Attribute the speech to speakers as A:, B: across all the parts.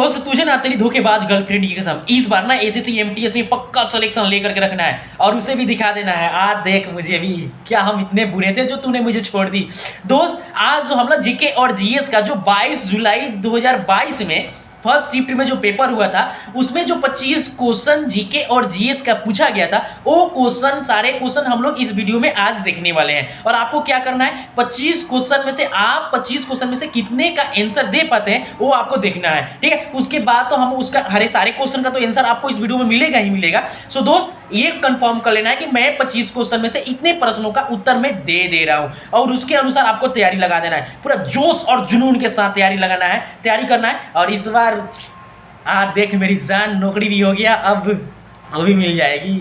A: दोस्त तुझे ना तेरी धोखेबाज गर्लफ्रेंड की कसम इस बार ना एसएससी एमटीएस में पक्का सिलेक्शन लेकर के रखना है और उसे भी दिखा देना है। आज देख मुझे भी, क्या हम इतने बुरे थे जो तूने मुझे छोड़ दी। दोस्त आज जो हम लोग जीके और जीएस का जो 22 जुलाई 2022 में फर्स्ट शिफ्ट में जो पेपर हुआ था उसमें जो 25 क्वेश्चन जीके और जीएस का पूछा गया था वो क्वेश्चन सारे क्वेश्चन हम लोग इस वीडियो में आज देखने वाले हैं। और आपको क्या करना है, 25 क्वेश्चन में से आप 25 क्वेश्चन में से कितने का आंसर दे पाते हैं वो आपको देखना है, ठीक है। उसके बाद तो हम उसका हरे सारे क्वेश्चन का तो आंसर आपको इस वीडियो में मिलेगा ही मिलेगा। सो दोस्त ये कंफर्म कर लेना है कि मैं 25 क्वेश्चन में से इतने प्रश्नों का उत्तर मैं दे रहा हूं और उसके अनुसार आपको तैयारी लगा देना है। पूरा जोश और जुनून के साथ तैयारी लगाना है, तैयारी करना है। और इस बार देख मेरी जान नौकरी भी हो गया, अब भी मिल जाएगी।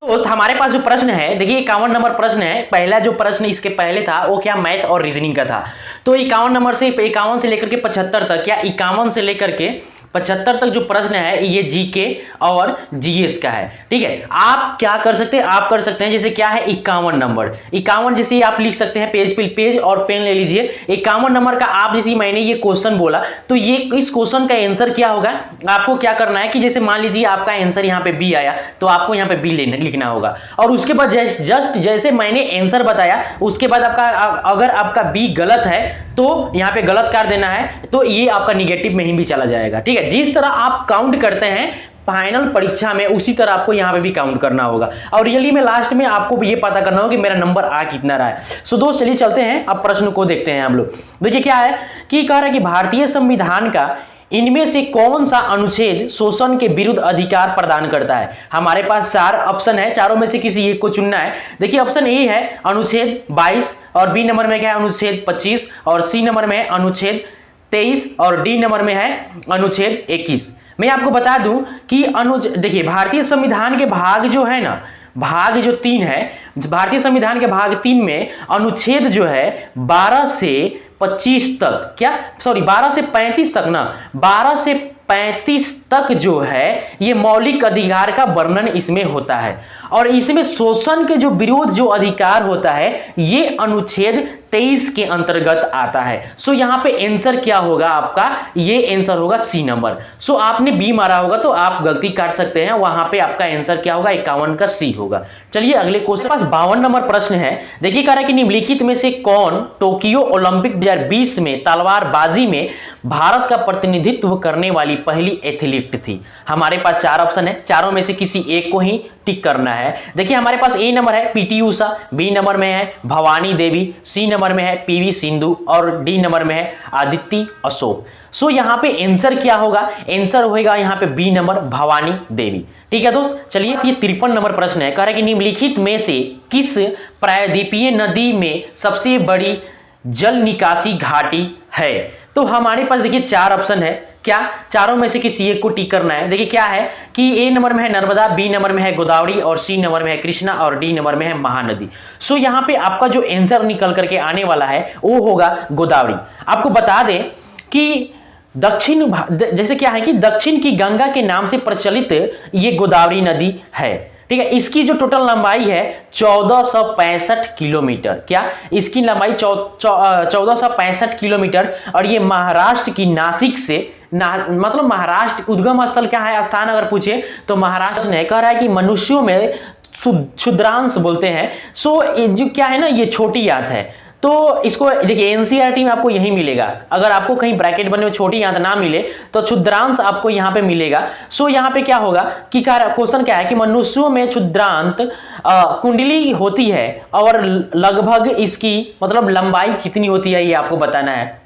A: दोस्त हमारे पास जो प्रश्न है देखिए 51 नंबर प्रश्न है। पहला जो प्रश्न इसके पहले था वो क्या मैथ और रीजनिंग का था। तो 51 नंबर से 51 से लेकर के 75 तक, या 51 से लेकर के 75 तक जो प्रश्न है ये जीके और जीएस का है, ठीक है। आप क्या कर सकते हैं, आप कर सकते हैं जैसे क्या है 51 नंबर, 51 जैसे आप लिख सकते हैं पेज और पेन ले लीजिए। 51 नंबर का आप जैसे मैंने ये क्वेश्चन बोला तो ये इस क्वेश्चन का आंसर क्या होगा, आपको क्या करना है कि जैसे मान लीजिए आपका आंसर यहाँ पे बी आया तो आपको यहाँ पे बी लिखना होगा। और उसके बाद जस्ट जैसे मैंने आंसर बताया उसके बाद आपका अगर आपका बी गलत है तो यहाँ पे गलत कर देना है, तो ये आपका निगेटिव में ही भी चला जाएगा, ठीक है। जिस तरह आप काउंट करते हैं फाइनल परीक्षा में उसी तरह आपको यहाँ पे भी काउंट करना होगा। और रियली में लास्ट में आपको ये पता करना होगा कि मेरा नंबर आ कितना रहा है। सो दोस्त चलिए चलते हैं, अब प्रश्न को देखते हैं हम लोग। देखिए क्या है कि कह रहा है कि भारतीय संविधान का इनमें से कौन सा अनुच्छेद शोषण के विरुद्ध अधिकार प्रदान करता है। हमारे पास 4 ऑप्शन है, चारों में से किसी एक को चुनना है। देखिए ऑप्शन ए है अनुच्छेद 22 और बी नंबर में क्या है अनुच्छेद 25 और सी नंबर में है अनुच्छेद 23 और डी नंबर में है अनुच्छेद 21। मैं आपको बता दूं कि देखिए भारतीय संविधान के भाग जो है ना, भाग जो 3 है, भारतीय संविधान के भाग 3 में अनुच्छेद जो है 12 से 25 तक, क्या सॉरी 12 से 35 तक ना, 12 से 35 तक जो है ये मौलिक अधिकार का वर्णन इसमें होता है। और इसमें शोषण के जो विरोध जो अधिकार होता है ये अनुच्छेद 23 के अंतर्गत आता है। सो यहाँ पे आंसर क्या होगा आपका, ये आंसर होगा सी नंबर। सो आपने बी मारा होगा तो आप गलती कर सकते हैं, वहां पे आपका आंसर क्या होगा 51 का सी होगा। चलिए अगले क्वेश्चन पास 52 नंबर प्रश्न है। देखिए कह रहा है कि निम्नलिखित में से कौन टोक्यो ओलंपिक 2020 में तलवारबाजी में भारत का प्रतिनिधित्व करने वाली पहली एथलीट थी। हमारे पास 4 ऑप्शन है, चारों में से किसी एक को ही टिक करना है। देखिए हमारे पास ए नंबर है पीटी उषा, बी नंबर में है भवानी देवी, सी नंबर में है पीवी सिंधु और डी नंबर में है आदित्य अशोक। सो यहाँ पे आंसर क्या होगा, आंसर होगा यहाँ पे बी नंबर भवानी देवी, ठीक है दोस्त। चलिए ये 53 नंबर प्रश्न है। कह रहा है कि निम्नलिखित में से किस प्रायद्वीपीय नदी में सबसे बड़ी जल निकासी घाटी है। तो हमारे पास देखिए 4 ऑप्शन है, क्या चारों में से किसी एक को टिक करना है। देखिए क्या है कि ए नंबर में है नर्मदा, बी नंबर में है गोदावरी और सी नंबर में है कृष्णा और डी नंबर में है महानदी। सो यहाँ पे आपका जो आंसर निकल करके आने वाला है वो होगा गोदावरी। आपको बता दें कि दक्षिण जैसे क्या है कि दक्षिण की गंगा के नाम से प्रचलित ये गोदावरी नदी है, ठीक है। इसकी जो टोटल लंबाई है 1465 किलोमीटर, क्या इसकी लंबाई 1465 किलोमीटर। और ये महाराष्ट्र की नासिक से मतलब महाराष्ट्र उद्गम स्थल क्या है स्थान अगर पूछे तो महाराष्ट्र ने। कह रहा है कि मनुष्यों में क्षुद्रांश बोलते हैं। सो जो क्या है ना ये छोटी आंत है, तो इसको देखिए एनसीईआरटी में आपको यही मिलेगा। अगर आपको कहीं ब्रैकेट बनने में छोटी आंत ना मिले तो क्षुद्रांश आपको यहाँ पे मिलेगा। सो यहाँ पे क्या होगा कि क्वेश्चन क्या है कि मनुष्यों में क्षुद्रांत कुंडली होती है और लगभग इसकी मतलब लंबाई कितनी होती है ये आपको बताना है।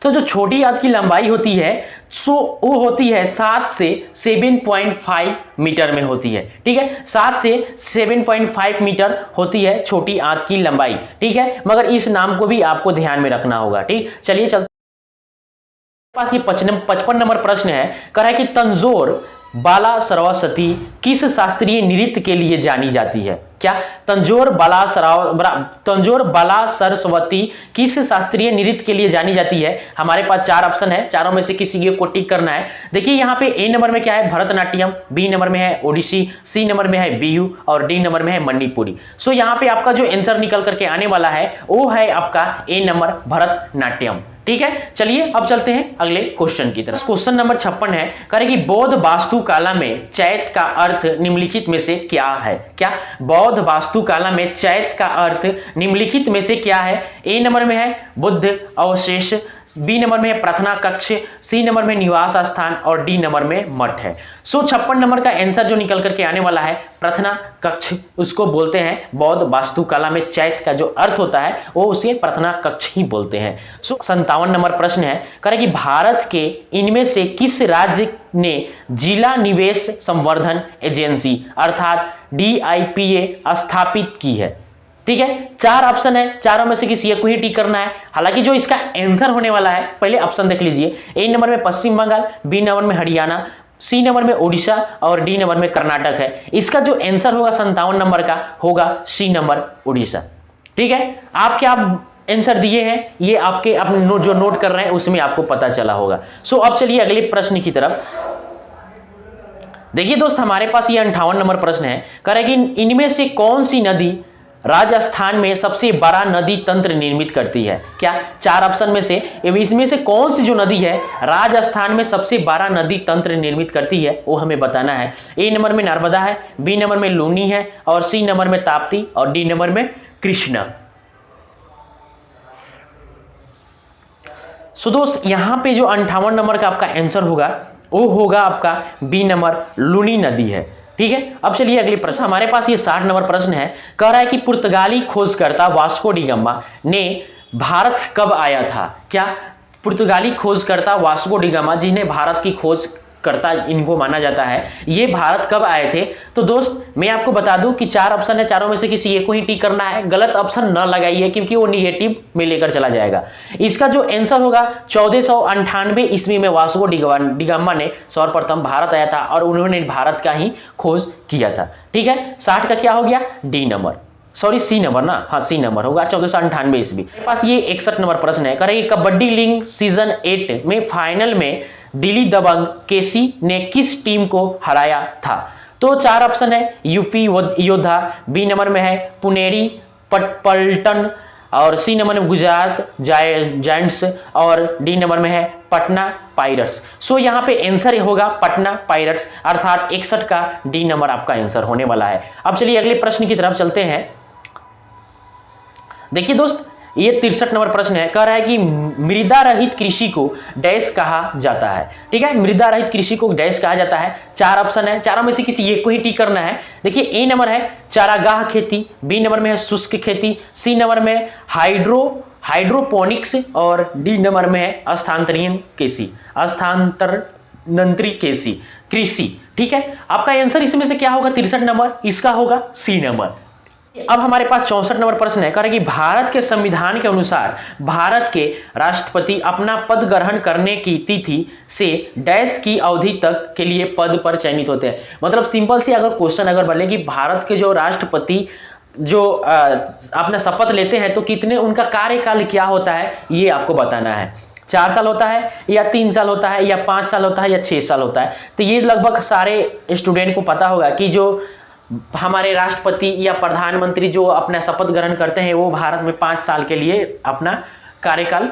A: तो जो छोटी आंत की लंबाई होती है सो वो होती है 7 से 7.5 मीटर में होती है, ठीक है। 7 से 7.5 मीटर होती है छोटी आंत की लंबाई, ठीक है। मगर इस नाम को भी आपको ध्यान में रखना होगा, ठीक। चलिए चलते पास ये 55 नंबर प्रश्न है। कह रहा है कि तंजौर बाला सरस्वती किस शास्त्रीय नृत्य के लिए जानी जाती है। क्या तंजौर बाला सरस्वती किस शास्त्रीय नृत्य के लिए जानी जाती है। हमारे पास 4 ऑप्शन है, चारों में से किसी एक को टिक करना है। देखिए यहाँ पे ए नंबर में क्या है भरतनाट्यम, बी नंबर में है ओडिसी, सी नंबर में है बिहू और डी नंबर में है मणिपुरी। सो यहाँ पे आपका जो आंसर निकल करके आने वाला है वो है आपका ए नंबर भरतनाट्यम, ठीक है, चलिए अब चलते हैं अगले क्वेश्चन की तरफ। क्वेश्चन नंबर 56 है, करें कि बौद्ध वास्तुकला में चैत का अर्थ निम्नलिखित में से क्या है? क्या बौद्ध वास्तुकला में चैत का अर्थ निम्नलिखित में से क्या है? ए नंबर में है बुद्ध अवशेष, बी नंबर में है प्रार्थना कक्ष, सी नंबर में निवास स्थान और डी नंबर में मठ है। 56 नंबर का आंसर जो निकल करके आने वाला है प्रार्थना कक्ष, उसको बोलते हैं बौद्ध वास्तुकला में चैत का जो अर्थ होता है वो उसे प्रार्थना कक्ष ही बोलते हैं। 57 नंबर प्रश्न है, करें कि भारत के इनमें से किस राज्य ने जिला निवेश संवर्धन एजेंसी अर्थात DIPA स्थापित की है? ठीक है, 4 ऑप्शन है, चारों में से किसी एक को ही टिक करना है। हालांकि जो इसका आंसर होने वाला है, पहले ऑप्शन देख लीजिए। ए नंबर में पश्चिम बंगाल, बी नंबर में हरियाणा, सी नंबर में उड़ीसा और डी नंबर में कर्नाटक है। इसका जो आंसर होगा 57 नंबर का होगा सी नंबर उड़ीसा। ठीक है, आप क्या आंसर दिए हैं ये आपके अपने जो नोट कर रहे हैं उसमें आपको पता चला होगा। सो अब चलिए अगले प्रश्न की तरफ। देखिए दोस्त, हमारे पास ये 58 नंबर प्रश्न है, करें कि इनमें से कौन सी नदी राजस्थान में सबसे बड़ा नदी तंत्र निर्मित करती है? क्या 4 ऑप्शन में से इसमें से कौन सी जो नदी है राजस्थान में सबसे बड़ा नदी तंत्र निर्मित करती है वो हमें बताना है। ए नंबर में नर्मदा है, बी नंबर में लूनी है और सी नंबर में ताप्ती और डी नंबर में कृष्णा। सो दोस्त, यहां पे जो 58 नंबर का आपका आंसर होगा वो होगा आपका बी नंबर लूनी नदी है। ठीक है, अब चलिए अगले प्रश्न। हमारे पास ये 60 नंबर प्रश्न है, कह रहा है कि पुर्तगाली खोजकर्ता वास्को डी गामा ने भारत कब आया था? क्या पुर्तगाली खोजकर्ता वास्को डी गामा जिन्हें भारत की खोज करता इनको माना जाता है, ये भारत कब आए थे? तो दोस्त मैं आपको बता दूं कि 4 ऑप्शन है, चारों में से किसी एक को ही टिक करना है। गलत ऑप्शन न लगाइए क्योंकि वो निगेटिव में लेकर चला जाएगा। इसका जो आंसर होगा 1498 ईस्वी में वास्को डी गामा ने सर्वप्रथम भारत आया था और उन्होंने भारत का ही खोज किया था। ठीक है, 60 का क्या हो गया? D number, sorry C number ना, हाँ सी नंबर होगा 1498 ईस्वी। मेरे पास ये 61 नंबर प्रश्न है, करें कबड्डी लीग सीजन 8 में फाइनल में दिल्ली दबंग केसी ने किस टीम को हराया था? तो 4 ऑप्शन है, यूपी योद्धा, बी नंबर में है पुनेरी पलटन और सी नंबर में गुजरात जायंट्स और डी नंबर में है पटना पायरेट्स। सो यहाँ पे आंसर होगा पटना पायरेट्स, अर्थात 61 का डी नंबर आपका आंसर होने वाला है। अब चलिए अगले प्रश्न की तरफ चलते हैं। देखिए दोस्त, ये 63 नंबर प्रश्न है, कह रहा है कि मृदा रहित कृषि को डैश कहा जाता है? ठीक है, मृदा रहित कृषि को डैश कहा जाता है। 4 ऑप्शन है, चारों में से किसी एक को ही टिक करना है। देखिए, ए नंबर है चारागाह खेती, बी नंबर में है शुष्क खेती, सी नंबर में हाइड्रोपोनिक्स और डी नंबर में है स्थानांतरित कृषि। ठीक है, आपका आंसर इसमें से क्या होगा? 63 नंबर, इसका होगा सी नंबर। अब हमारे पास 64 नंबर प्रश्न है, कह रहा है कि भारत के संविधान के अनुसार भारत के राष्ट्रपति अपना पद ग्रहण करने की तिथि से डैश की अवधि तक के लिए पद पर चयनित होते हैं। मतलब सिंपल सी अगर क्वेश्चन अगर बोले कि भारत के जो राष्ट्रपति जो अपना शपथ लेते हैं तो कितने उनका कार्यकाल क्या होता है ये आपको बताना है। 4 साल होता है या 3 साल होता है या 5 साल होता है या 6 साल होता है? तो ये लगभग सारे स्टूडेंट को पता होगा कि जो हमारे राष्ट्रपति या प्रधानमंत्री जो अपना शपथ ग्रहण करते हैं वो भारत में 5 साल के लिए अपना कार्यकाल।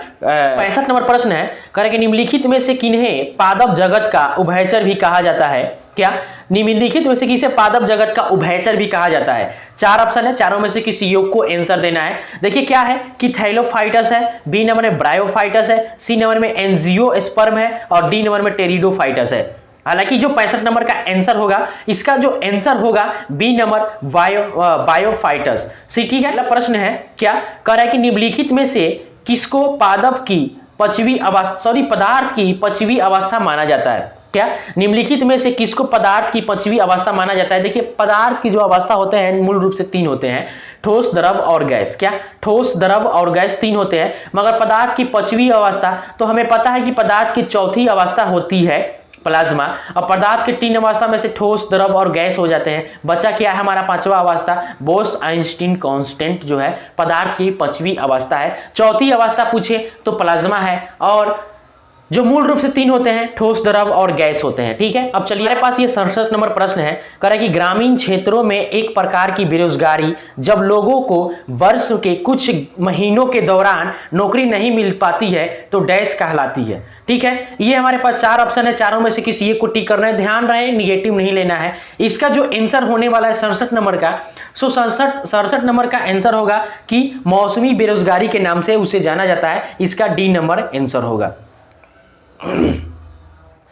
A: 65 नंबर प्रश्न है, करें कि निम्नलिखित में से किन्हें पादप जगत का उभयचर भी कहा जाता है? क्या निम्नलिखित में से किसे पादप जगत का उभयचर भी कहा जाता है? 4 ऑप्शन है, चारों में से किसी योग को आंसर देना है। देखिए क्या है कि थैलोफाइटस है, बी नंबर में ब्रायोफाइटस है, सी नंबर में एंजियोस्पर्म है और डी नंबर में टेरिडोफाइटस है। हालांकि जो 65 नंबर का आंसर होगा, इसका जो आंसर होगा बी नंबर बायोफाइटस। ठीक है, प्रश्न है क्या कह रहा है कि निम्नलिखित में से किसको पादप की पदार्थ की पांचवी अवस्था माना जाता है? क्या निम्नलिखित में से किसको पदार्थ की पांचवी अवस्था माना जाता है? देखिए, पदार्थ की जो अवस्था होते हैं मूल रूप से 3 होते हैं, ठोस, द्रव और गैस। क्या ठोस, द्रव और गैस 3 होते हैं, मगर पदार्थ की पांचवी अवस्था तो हमें पता है कि पदार्थ की चौथी अवस्था होती है प्लाज्मा। और पदार्थ के 3 अवस्था में से ठोस, द्रव और गैस हो जाते हैं। बचा क्या है हमारा 5वां अवस्था? बोस-आइंस्टीन कांस्टेंट जो है पदार्थ की 5वीं अवस्था है। चौथी अवस्था पूछे तो प्लाज्मा है और
B: जो मूल रूप से 3 होते हैं, ठोस, द्रव और गैस होते हैं। ठीक है, अब चलिए हमारे पास ये 67 नंबर प्रश्न है, कह रहा है कि ग्रामीण क्षेत्रों में एक प्रकार की बेरोजगारी जब लोगों को वर्ष के कुछ महीनों के दौरान नौकरी नहीं मिल पाती है तो डैश कहलाती है। ठीक है, ये हमारे पास 4 ऑप्शन है, चारों में से किसी एक को टिक करना है। ध्यान रहे निगेटिव नहीं लेना है। इसका जो आंसर होने वाला है 67 नंबर का, 67 नंबर का आंसर होगा कि मौसमी बेरोजगारी के नाम से उसे जाना जाता है। इसका डी नंबर आंसर होगा।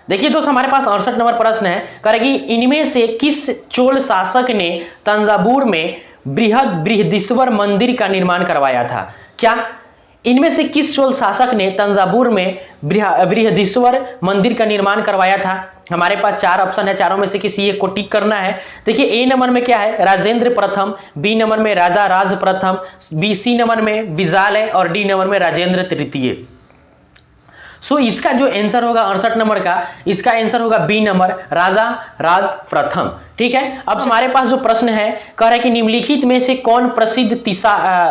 B: देखिए दोस्त, हमारे पास 68 नंबर प्रश्न है, करेगी इनमें से किस चोल शासक ने तंजावुर में बृहदीश्वर मंदिर का निर्माण करवाया था? क्या इनमें से किस चोल शासक ने तंजावुर में बृहदीश्वर मंदिर का निर्माण करवाया था? हमारे पास 4 ऑप्शन है, चारों में से किसी एक को टिक करना है। देखिए ए नंबर में क्या है, राजेंद्र प्रथम, बी नंबर में राजा राज प्रथम, बी सी नंबर में विजालय और डी नंबर में राजेंद्र तृतीय। सो इसका जो आंसर होगा 68 नंबर का, इसका आंसर होगा बी नंबर, राजा राज प्रथम। ठीक है, अब हमारे पास जो प्रश्न है, कह रहा है कि निम्नलिखित में से कौन प्रसिद्ध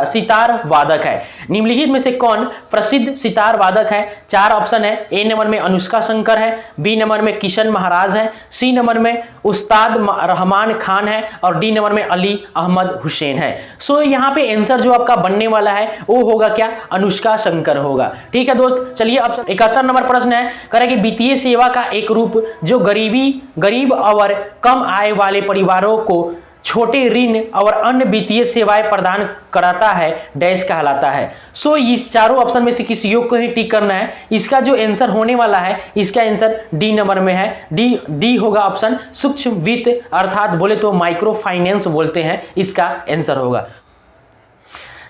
B: सितार वादक है? निम्नलिखित में से कौन प्रसिद्ध सितार वादक है? 4 ऑप्शन है, ए नंबर में अनुष्का शंकर है, बी नंबर में किशन महाराज है, सी नंबर में उस्ताद रहमान खान है और डी नंबर में अली अहमद हुसैन है। सो यहाँ पे आंसर जो आपका बनने वाला है वो होगा क्या? अनुष्का शंकर होगा। ठीक है दोस्त, चलिए अब 71 नंबर प्रश्न है, कह रहा है कि वित्तीय सेवा का एक रूप जो गरीब और कम आय वाले परिवारों को छोटे ऋण और अन्य वित्तीय सेवाएं प्रदान कराता है, डैश कहलाता है। सो इस चारों ऑप्शन में से किसी योग को ही टिक करना है। इसका जो आंसर होने वाला है, इसका आंसर डी नंबर में है, डी होगा ऑप्शन, सूक्ष्म वित्त अर्थात बोले तो माइक्रो फाइनेंस बोलते हैं, इसका आंसर होगा।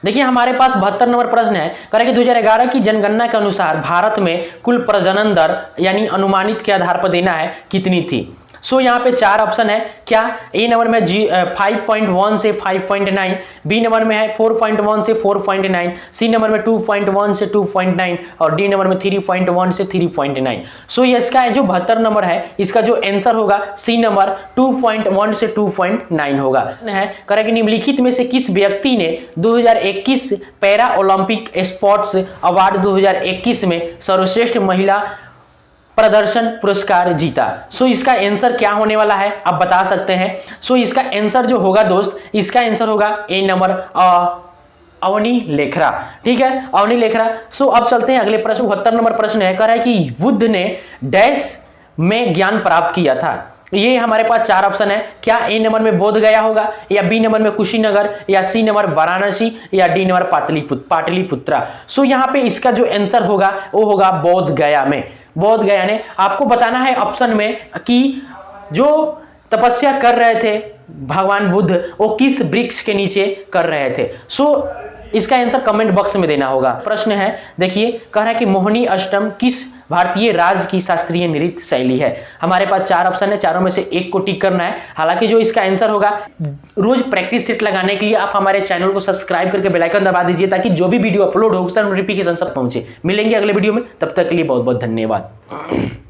B: देखिए हमारे पास 72 नंबर प्रश्न है, कह रहा है कि 2011 की जनगणना के अनुसार भारत में कुल प्रजनन दर यानी अनुमानित के आधार पर देना है कितनी थी? सो यहाँ पे 4 ऑप्शन है, क्या ए नंबर में 5.1 से 5.9, बी नंबर में है 4.1 से 4.9, सी नंबर में 2.1 से 2.9 और डी नंबर में 3.1 से 3.9। सो इसका जो 72 नंबर है, इसका जो आंसर होगा सी नंबर 2.1 से 2.9 होगा। है करें कि निम्नलिखित में से किस व्यक्ति ने 2021 पैरा ओलंपिक स्पोर्ट्स अवार्ड 2021 में सर्वश्रेष्ठ महिला प्रदर्शन पुरस्कार जीता? सो इसका आंसर क्या होने वाला है आप बता सकते हैं। सो इसका आंसर जो होगा दोस्त, इसका आंसर होगा ए नंबर, अवनी लेखरा। ठीक है, अवनी लेखरा। सो अब चलते हैं अगले प्रश्न, 72 नंबर प्रश्न है, कह रहा है कि बुद्ध ने डैश में ज्ञान प्राप्त किया था? ये हमारे पास 4 ऑप्शन है, क्या ए नंबर में बोध गया होगा, या बी नंबर में कुशीनगर, या सी नंबर वाराणसी, या डी नंबर पाटलिपुत्रा। सो यहाँ पे इसका जो आंसर होगा वो होगा बोध गया में। बोध गया ने आपको बताना है ऑप्शन में कि जो तपस्या कर रहे थे भगवान बुद्ध वो किस वृक्ष के नीचे कर रहे थे। सो इसका आंसर कमेंट बॉक्स में देना होगा। प्रश्न है, देखिए कह रहा है कि मोहिनी अष्टम किस भारतीय राज्य की शास्त्रीय नृत्य शैली है? हमारे पास 4 ऑप्शन है, चारों में से एक को टिक करना है। हालांकि जो इसका आंसर होगा, रोज प्रैक्टिस सेट लगाने के लिए आप हमारे चैनल को सब्सक्राइब करके बेल आइकन दबा दीजिए ताकि जो भी वीडियो अपलोड हो उसका नोटिफिकेशन सब पहुंचे। मिलेंगे अगले वीडियो में, तब तक के लिए बहुत बहुत धन्यवाद।